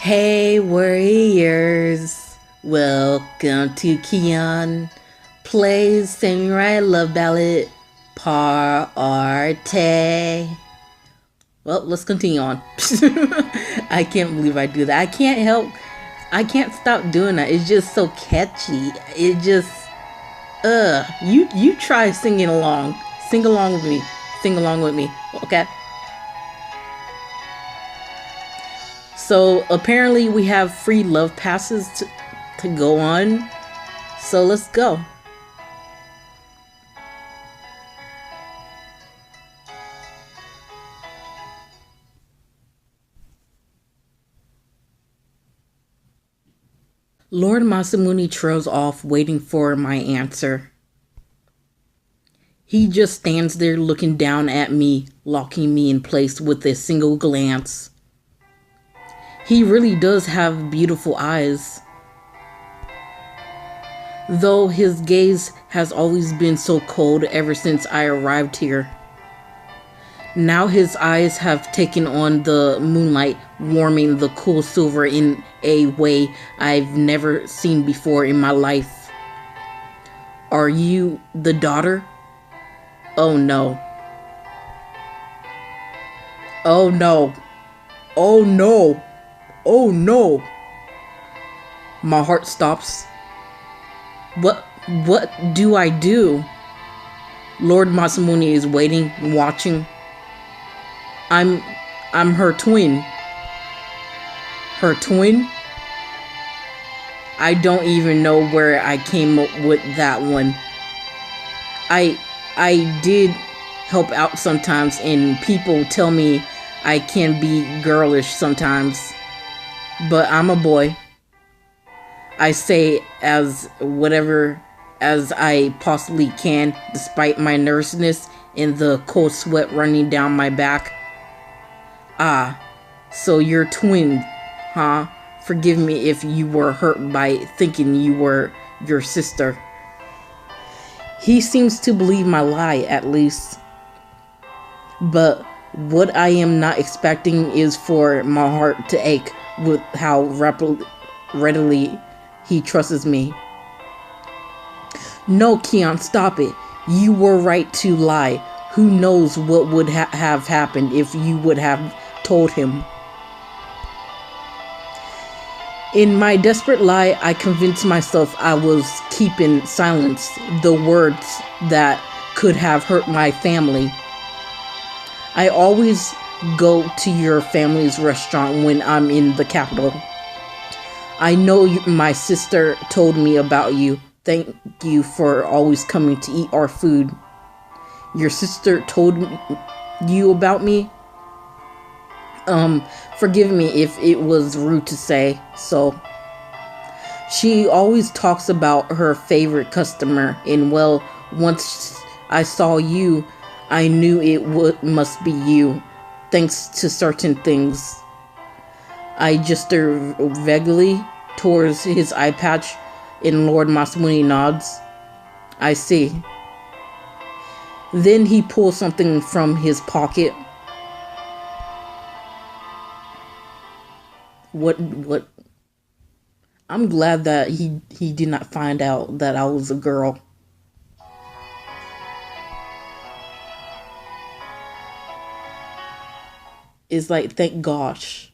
Hey warriors, welcome to Keon Plays Samurai Love Ballad Parte. Well, let's continue on. I can't believe I do that. I can't stop doing that. It's just so catchy. It just, you try singing along. Sing along with me. Sing along with me, okay? So apparently we have free love passes to go on. So let's go. Lord Masamune trails off, waiting for my answer. He just stands there looking down at me, locking me in place with a single glance. He really does have beautiful eyes. Though his gaze has always been so cold ever since I arrived here. Now his eyes have taken on the moonlight, warming the cool silver in a way I've never seen before in my life. Are you the daughter? Oh no. Oh no. Oh no. Oh no. My heart stops. What do I do? Lord Masamune is waiting, watching. I'm her twin. Her twin? I don't even know where I came up with that one. I did help out sometimes, and people tell me I can be girlish sometimes. But I'm a boy. I say as whatever as I possibly can, despite my nervousness and the cold sweat running down my back. Ah, so you're twin, huh? Forgive me if you were hurt by thinking you were your sister. He seems to believe my lie, at least. But what I am not expecting is for my heart to ache with how readily he trusts me. No, Keon, stop it. You were right to lie. Who knows what would have happened if you would have told him. In my desperate lie, I convinced myself I was keeping silence, the words that could have hurt my family. I always go to your family's restaurant when I'm in the capital. I know my sister told me about you. Thank you for always coming to eat our food. Your sister told you about me? Forgive me if it was rude to say so. She always talks about her favorite customer, and well, once I saw you, I knew it must be you, thanks to certain things. I gestured vaguely towards his eye patch, and Lord Masamune nods. I see. Then he pulls something from his pocket. What? I'm glad that he did not find out that I was a girl. It's like, thank gosh.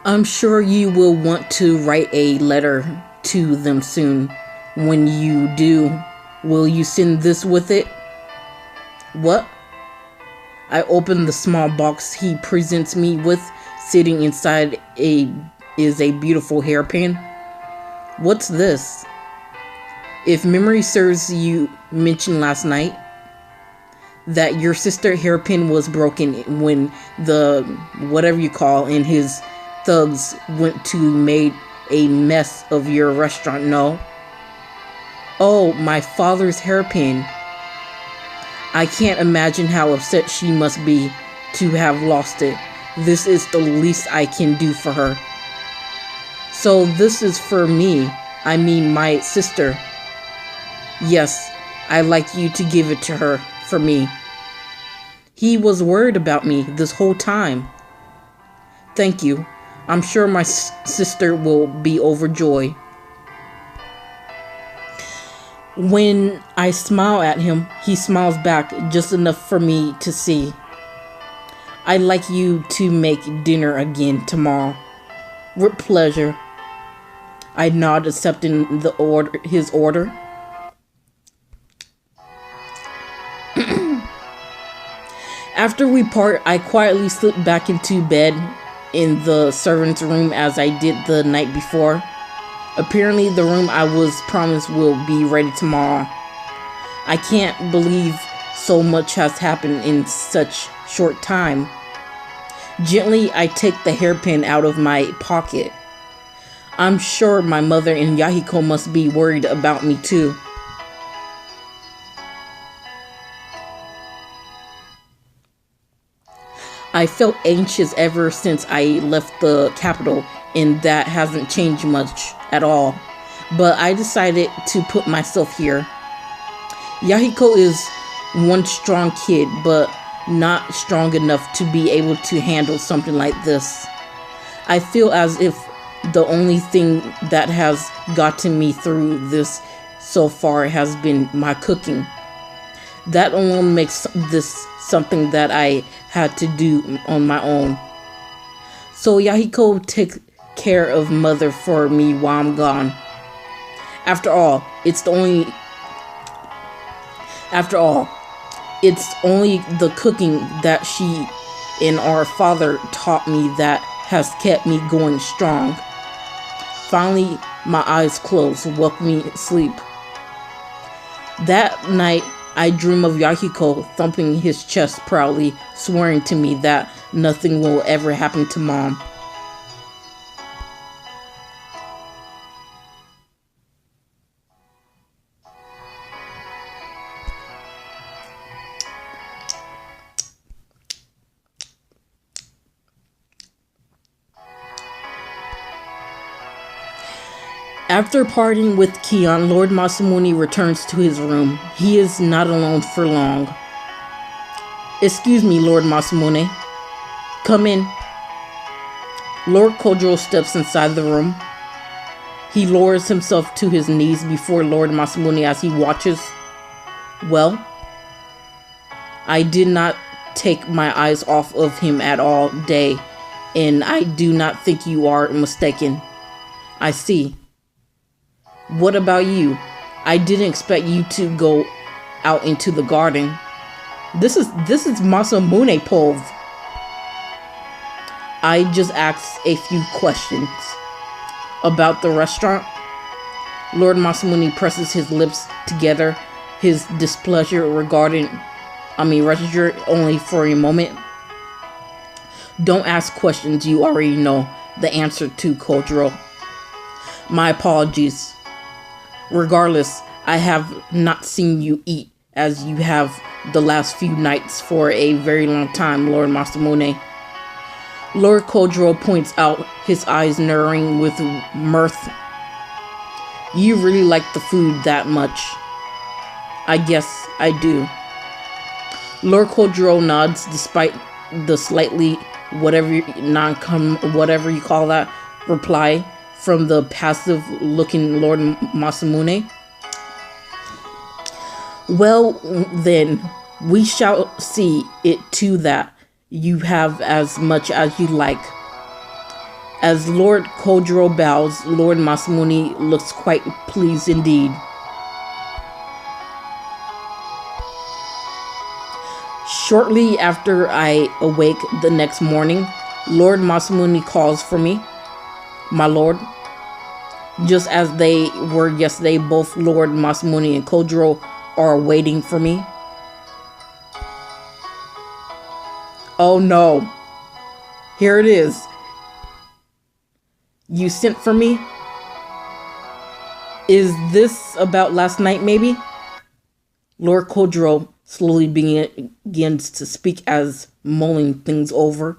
I'm sure you will want to write a letter to them soon. When you do, will you send this with it? What? I open the small box he presents me with. Sitting inside is a beautiful hairpin. What's this? If memory serves, you mentioned last night that your sister hairpin was broken when the whatever you call in his thugs went to made a mess of your restaurant, no? Oh, my father's hairpin. I can't imagine how upset she must be to have lost it. This is the least I can do for her. So this is for me. I mean my sister. Yes, I'd like you to give it to her for me. He was worried about me this whole time. Thank you. I'm sure my sister will be overjoyed. When I smile at him, he smiles back just enough for me to see. I'd like you to make dinner again tomorrow. With pleasure. I nod, accepting his order. After we part, I quietly slip back into bed in the servant's room as I did the night before. Apparently, the room I was promised will be ready tomorrow. I can't believe so much has happened in such short time. Gently, I take the hairpin out of my pocket. I'm sure my mother and Yahiko must be worried about me too. I felt anxious ever since I left the capital, and that hasn't changed much at all. But I decided to put myself here. Yahiko is one strong kid, but not strong enough to be able to handle something like this. I feel as if the only thing that has gotten me through this so far has been my cooking. That alone makes this something that I had to do on my own. So Yahiko takes care of mother for me while I'm gone. After all, it's only the cooking that she and our father taught me that has kept me going strong. Finally, my eyes closed, welcoming sleep. That night, I dream of Yahiko thumping his chest proudly, swearing to me that nothing will ever happen to Mom. After parting with Kion, Lord Masamune returns to his room. He is not alone for long. Excuse me, Lord Masamune. Come in. Lord Kojiro steps inside the room. He lowers himself to his knees before Lord Masamune as he watches. Well, I did not take my eyes off of him at all day, and I do not think you are mistaken. I see. What about you? I didn't expect you to go out into the garden. This is Masamune Pov. I just asked a few questions. About the restaurant? Lord Masamune presses his lips together, his displeasure registered only for a moment. Don't ask questions you already know the answer to, Kojiro. My apologies. Regardless, I have not seen you eat as you have the last few nights for a very long time, Lord Masamune. Lord Kojiro points out, his eyes narrowing with mirth. You really like the food that much. I guess I do. Lord Kojiro nods despite the slightly whatever you call that reply from the passive-looking Lord Masamune. Well, then, we shall see it to that you have as much as you like. As Lord Kojiro bows, Lord Masamune looks quite pleased indeed. Shortly after I awake the next morning, Lord Masamune calls for me. My lord. Just as they were yesterday, both Lord Masamune and Kojiro are waiting for me. Oh no. Here it is. You sent for me? Is this about last night, maybe? Lord Kojiro slowly begins to speak as mulling things over.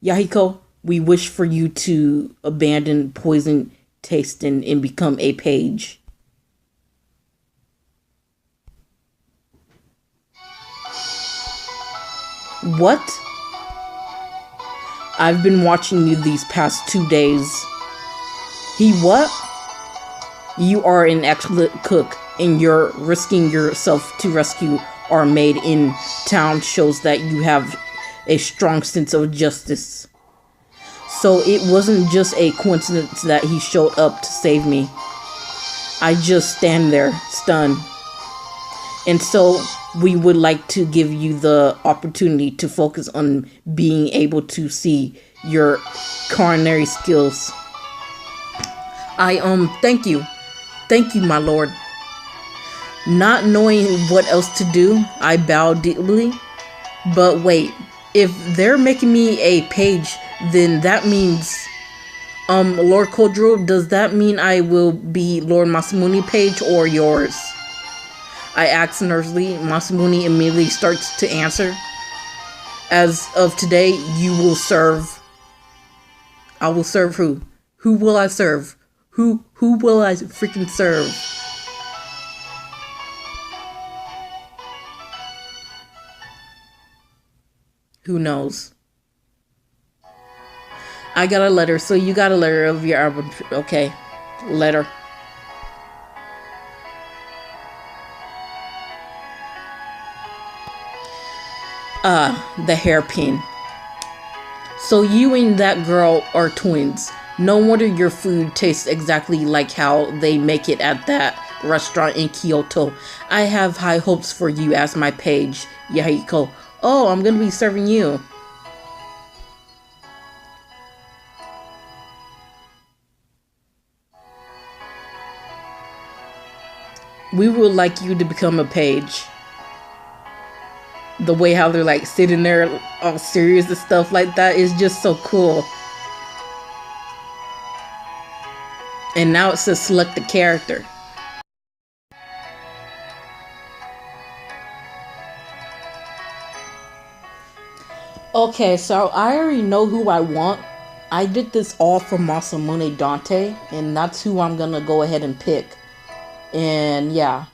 Yahiko, we wish for you to abandon poison tasting and become a page. What? I've been watching you these past 2 days. He what? You are an excellent cook, and you're risking yourself to rescue our maid in town shows that you have a strong sense of justice. So it wasn't just a coincidence that he showed up to save me. I just stand there, stunned. And so we would like to give you the opportunity to focus on being able to see your culinary skills. Thank you. Thank you, my lord. Not knowing what else to do, I bowed deeply. But wait, if they're making me a page, then that means, Lord Kodro, does that mean I will be Lord Masamune page or yours? I asked nervously. Masamune immediately starts to answer. As of today, you will serve. I will serve who? Who will I serve? Who will I freaking serve? Who knows? I got a letter, so you got a letter of your album. Okay, letter. The hairpin. So you and that girl are twins. No wonder your food tastes exactly like how they make it at that restaurant in Kyoto. I have high hopes for you as my page, Yahiko. Oh, I'm gonna be serving you. We would like you to become a page. The way how they're like sitting there all serious and stuff like that is just so cool. And now it says select the character. Okay, so I already know who I want. I did this all for Masamune Dante, and that's who I'm gonna go ahead and pick. And yeah.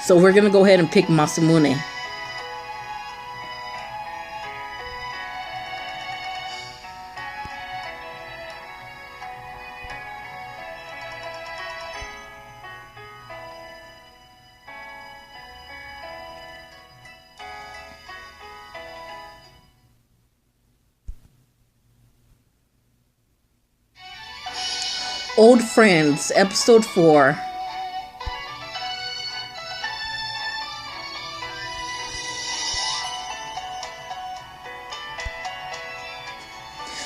So we're gonna go ahead and pick Masamune. Old Friends, Episode 4.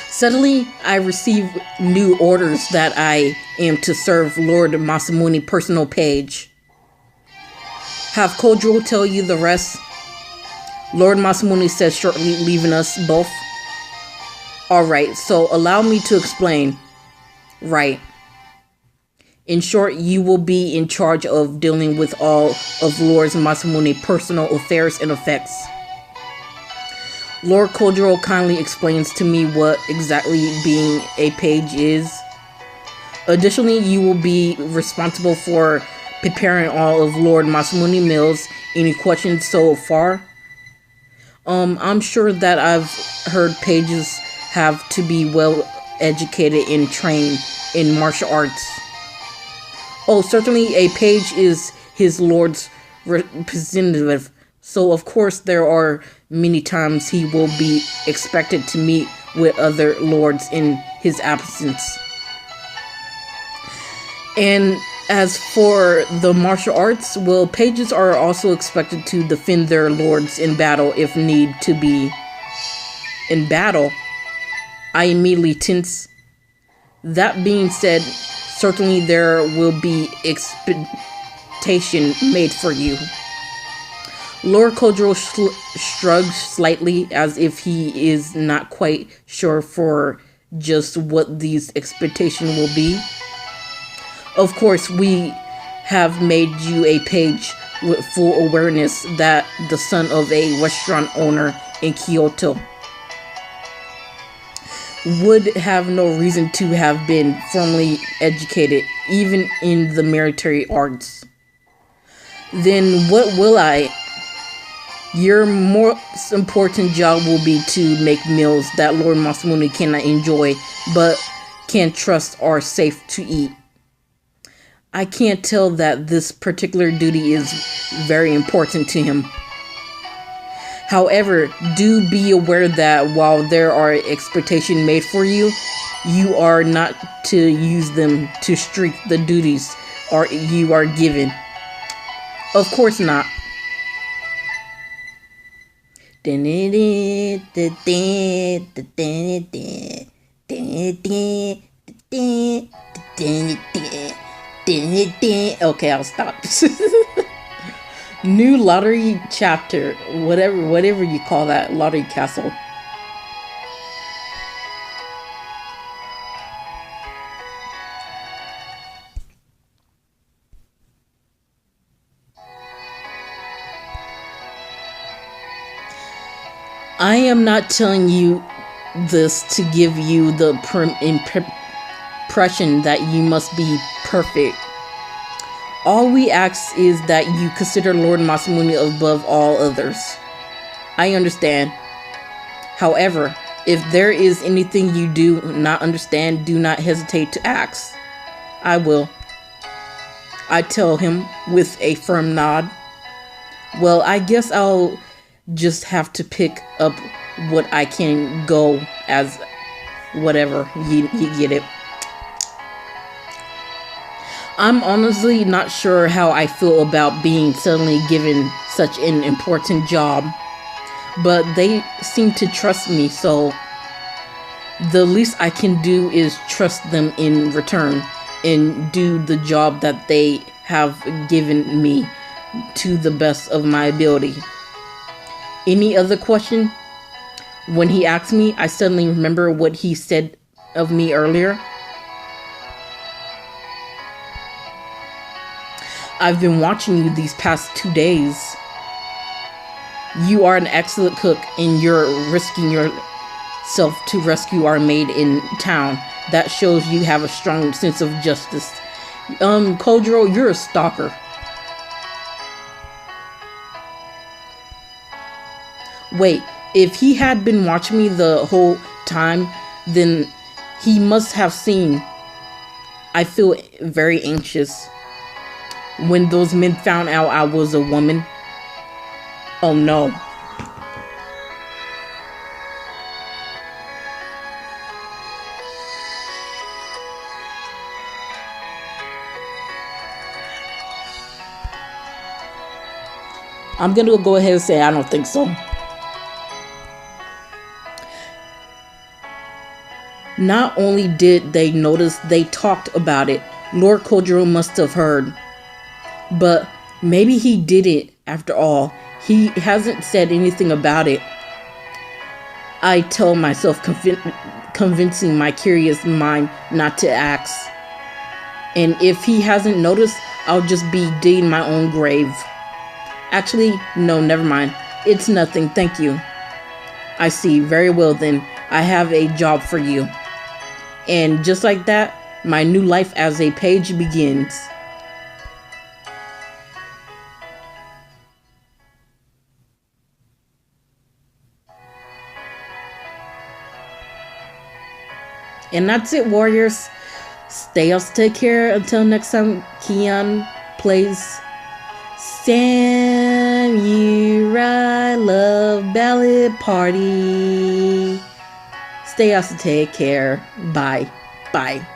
Suddenly, I receive new orders that I am to serve Lord Masamune personal page. Have Kodro tell you the rest. Lord Masamune says shortly, leaving us both. Alright, so allow me to explain. Right. In short, you will be in charge of dealing with all of Lord Masamune's personal affairs and effects. Lord Kodro kindly explains to me what exactly being a page is. Additionally, you will be responsible for preparing all of Lord Masamune meals. Any questions so far? I'm sure that I've heard pages have to be well educated and trained in martial arts. Oh, certainly a page is his lord's representative, so of course there are many times he will be expected to meet with other lords in his absence. And as for the martial arts, well, pages are also expected to defend their lords in battle if need to be. In battle? I immediately tense. That being said, certainly there will be expectation made for you. Lord Kodro shrugs slightly as if he is not quite sure for just what these expectations will be. Of course, we have made you a page with full awareness that the son of a restaurant owner in Kyoto. would have no reason to have been formally educated, even in the military arts. Then what will I? Your most important job will be to make meals that Lord Masamune cannot enjoy, but can trust are safe to eat. I can't tell that this particular duty is very important to him. However, do be aware that while there are expectations made for you, you are not to use them to streak the duties you are given. Of course not. Okay, I'll stop. New lottery chapter, whatever you call that, lottery castle. I am not telling you this to give you the impression that you must be perfect. All we ask is that you consider Lord Masamune above all others. I understand. However, if there is anything you do not understand, do not hesitate to ask. I will. I tell him with a firm nod. Well, I guess I'll just have to pick up what I can go as whatever. You get it. I'm honestly not sure how I feel about being suddenly given such an important job, but they seem to trust me, so the least I can do is trust them in return and do the job that they have given me to the best of my ability. Any other question? When he asked me, I suddenly remember what he said of me earlier. I've been watching you these past 2 days. You are an excellent cook and you're risking yourself to rescue our maid in town. That shows you have a strong sense of justice. Kojiro, you're a stalker. Wait, if he had been watching me the whole time, then he must have seen. I feel very anxious. When those men found out I was a woman. Oh no. I'm gonna go ahead and say I don't think so. Not only did they notice, they talked about it. Lord Kojiro must have heard. But maybe he did it after all. He hasn't said anything about it. I tell myself, convincing my curious mind not to ask. And if he hasn't noticed, I'll just be digging my own grave. Actually, no, never mind. It's nothing, thank you. I see, very well then. I have a job for you. And just like that, my new life as a page begins. And that's it, warriors. Stay out, take care. Until next time, Kian plays Samurai Love Ballet Party. Stay out, take care. Bye. Bye.